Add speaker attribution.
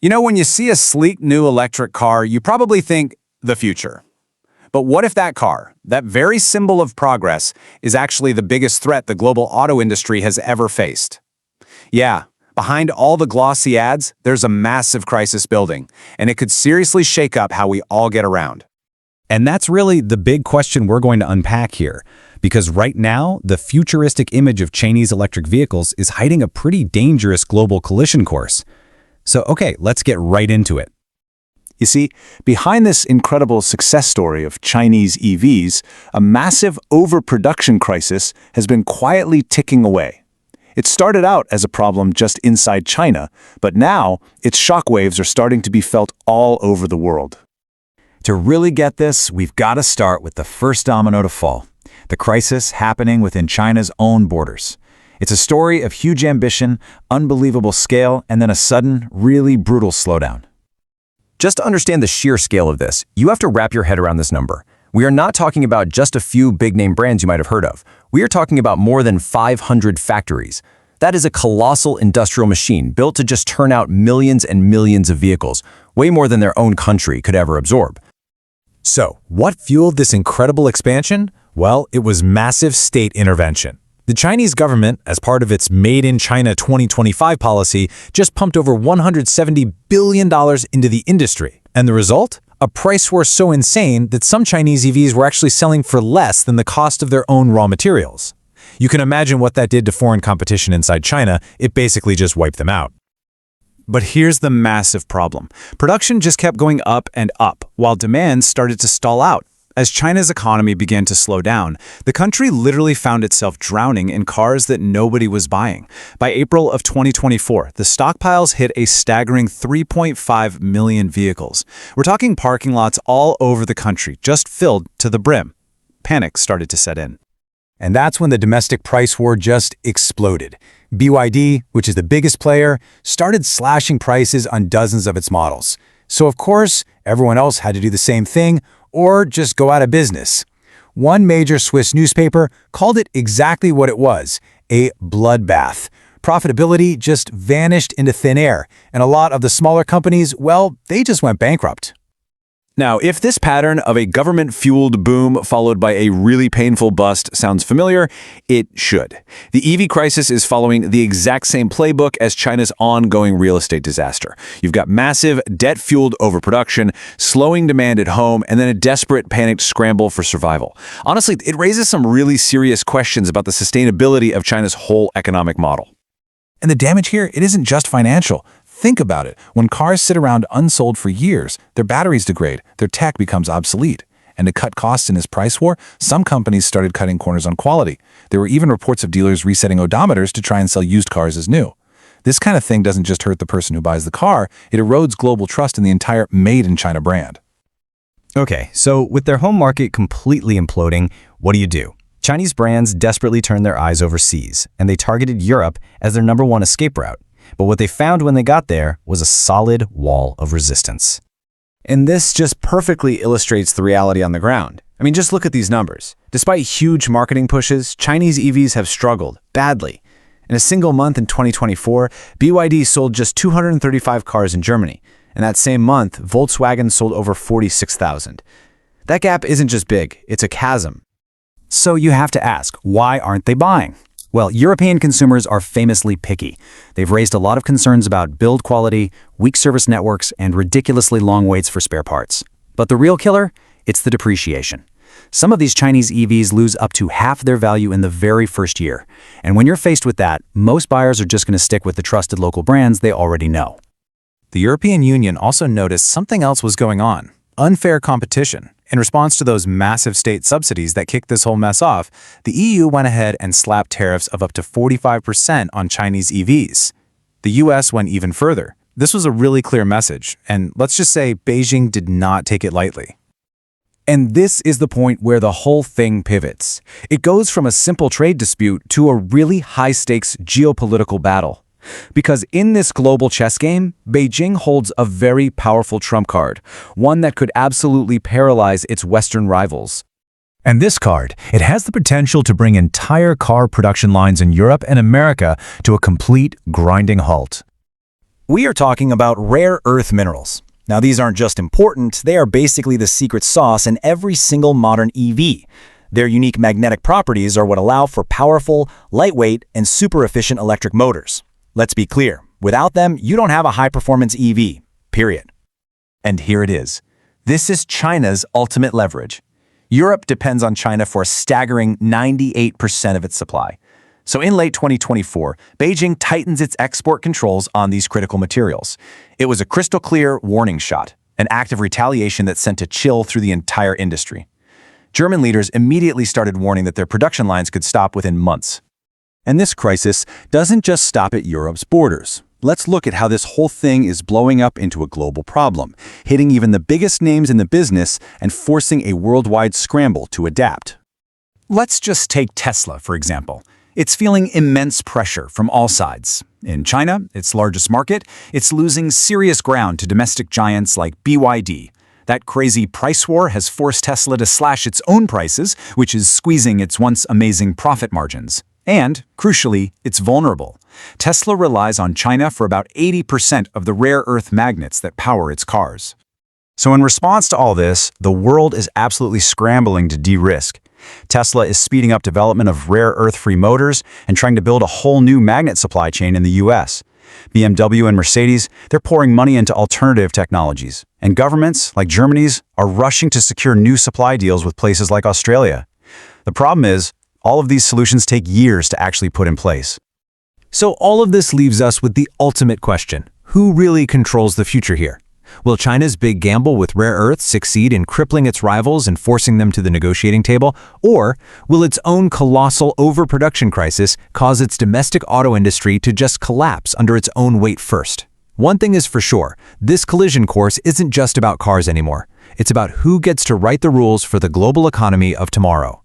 Speaker 1: You know, when you see a sleek new electric car, you probably think the future. But what if that car, that very symbol of progress, is actually the biggest threat the global auto industry has ever faced? Yeah, behind all the glossy ads, there's a massive crisis building, and it could seriously shake up how we all get around.
Speaker 2: And that's really the big question we're going to unpack here. Because right now, the futuristic image of Chinese electric vehicles is hiding a pretty dangerous global collision course. So, okay, let's get right into it.
Speaker 3: You see, behind this incredible success story of Chinese EVs, a massive overproduction crisis has been quietly ticking away. It started out as a problem just inside China, but now its shockwaves are starting to be felt all over the world.
Speaker 4: To really get this, we've got to start with the first domino to fall, the crisis happening within China's own borders. It's a story of huge ambition, unbelievable scale, and then a sudden, really brutal slowdown.
Speaker 5: Just to understand the sheer scale of this, you have to wrap your head around this number. We are not talking about just a few big-name brands you might have heard of. We are talking about more than 500 factories. That is a colossal industrial machine built to just turn out millions and millions of vehicles, way more than their own country could ever absorb.
Speaker 2: So, what fueled this incredible expansion? Well, it was massive state intervention. The Chinese government, as part of its Made in China 2025 policy, just pumped over $170 billion into the industry. And the result? A price war so insane that some Chinese EVs were actually selling for less than the cost of their own raw materials. You can imagine what that did to foreign competition inside China. It basically just wiped them out.
Speaker 1: But here's the massive problem. Production just kept going up and up, while demand started to stall out. As China's economy began to slow down, the country literally found itself drowning in cars that nobody was buying. By April of 2024, the stockpiles hit a staggering 3.5 million vehicles. We're talking parking lots all over the country, just filled to the brim. Panic started to set in.
Speaker 2: And that's when the domestic price war just exploded. BYD, which is the biggest player, started slashing prices on dozens of its models. So of course, everyone else had to do the same thing or just go out of business. One major Swiss newspaper called it exactly what it was, a bloodbath. Profitability just vanished into thin air, and a lot of the smaller companies, well, they just went bankrupt.
Speaker 3: Now, if this pattern of a government-fueled boom followed by a really painful bust sounds familiar, it should. The EV crisis is following the exact same playbook as China's ongoing real estate disaster. You've got massive, debt-fueled overproduction, slowing demand at home, and then a desperate, panicked scramble for survival. Honestly, it raises some really serious questions about the sustainability of China's whole economic model.
Speaker 6: And the damage here, it isn't just financial. Think about it. When cars sit around unsold for years, their batteries degrade, their tech becomes obsolete. And to cut costs in this price war, some companies started cutting corners on quality. There were even reports of dealers resetting odometers to try and sell used cars as new. This kind of thing doesn't just hurt the person who buys the car, it erodes global trust in the entire Made in China brand.
Speaker 5: Okay, so with their home market completely imploding, what do? Chinese brands desperately turned their eyes overseas, and they targeted Europe as their number one escape route. But what they found when they got there was a solid wall of resistance.
Speaker 1: And this just perfectly illustrates the reality on the ground. I mean, just look at these numbers. Despite huge marketing pushes, Chinese EVs have struggled badly. In a single month in 2024, BYD sold just 235 cars in Germany. And that same month, Volkswagen sold over 46,000. That gap isn't just big, it's a chasm.
Speaker 2: So you have to ask, why aren't they buying? Well, European consumers are famously picky. They've raised a lot of concerns about build quality, weak service networks, and ridiculously long waits for spare parts. But the real killer? It's the depreciation. Some of these Chinese EVs lose up to half their value in the very first year. And when you're faced with that, most buyers are just going to stick with the trusted local brands they already know.
Speaker 1: The European Union also noticed something else was going on: unfair competition. In response to those massive state subsidies that kicked this whole mess off, the EU went ahead and slapped tariffs of up to 45% on Chinese EVs. The US went even further. This was a really clear message, and let's just say Beijing did not take it lightly. And this is the point where the whole thing pivots. It goes from a simple trade dispute to a really high-stakes geopolitical battle. Because in this global chess game, Beijing holds a very powerful trump card, one that could absolutely paralyze its Western rivals.
Speaker 2: And this card, it has the potential to bring entire car production lines in Europe and America to a complete grinding halt. We are talking about rare earth minerals. Now, these aren't just important, they are basically the secret sauce in every single modern EV. Their unique magnetic properties are what allow for powerful, lightweight, and super efficient electric motors. Let's be clear, without them, you don't have a high-performance EV, period.
Speaker 1: And here it is. This is China's ultimate leverage. Europe depends on China for a staggering 98% of its supply. So in late 2024, Beijing tightens its export controls on these critical materials. It was a crystal clear warning shot, an act of retaliation that sent a chill through the entire industry. German leaders immediately started warning that their production lines could stop within months.
Speaker 3: And this crisis doesn't just stop at Europe's borders. Let's look at how this whole thing is blowing up into a global problem, hitting even the biggest names in the business and forcing a worldwide scramble to adapt.
Speaker 2: Let's just take Tesla, for example. It's feeling immense pressure from all sides. In China, its largest market, it's losing serious ground to domestic giants like BYD. That crazy price war has forced Tesla to slash its own prices, which is squeezing its once amazing profit margins. And, crucially, it's vulnerable. Tesla relies on China for about 80% of the rare earth magnets that power its cars.
Speaker 4: So in response to all this, the world is absolutely scrambling to de-risk. Tesla is speeding up development of rare earth-free motors and trying to build a whole new magnet supply chain in the US. BMW and Mercedes, they're pouring money into alternative technologies. And governments, like Germany's, are rushing to secure new supply deals with places like Australia. The problem is, all of these solutions take years to actually put in place.
Speaker 1: So all of this leaves us with the ultimate question. Who really controls the future here? Will China's big gamble with rare earths succeed in crippling its rivals and forcing them to the negotiating table? Or will its own colossal overproduction crisis cause its domestic auto industry to just collapse under its own weight first? One thing is for sure, this collision course isn't just about cars anymore. It's about who gets to write the rules for the global economy of tomorrow.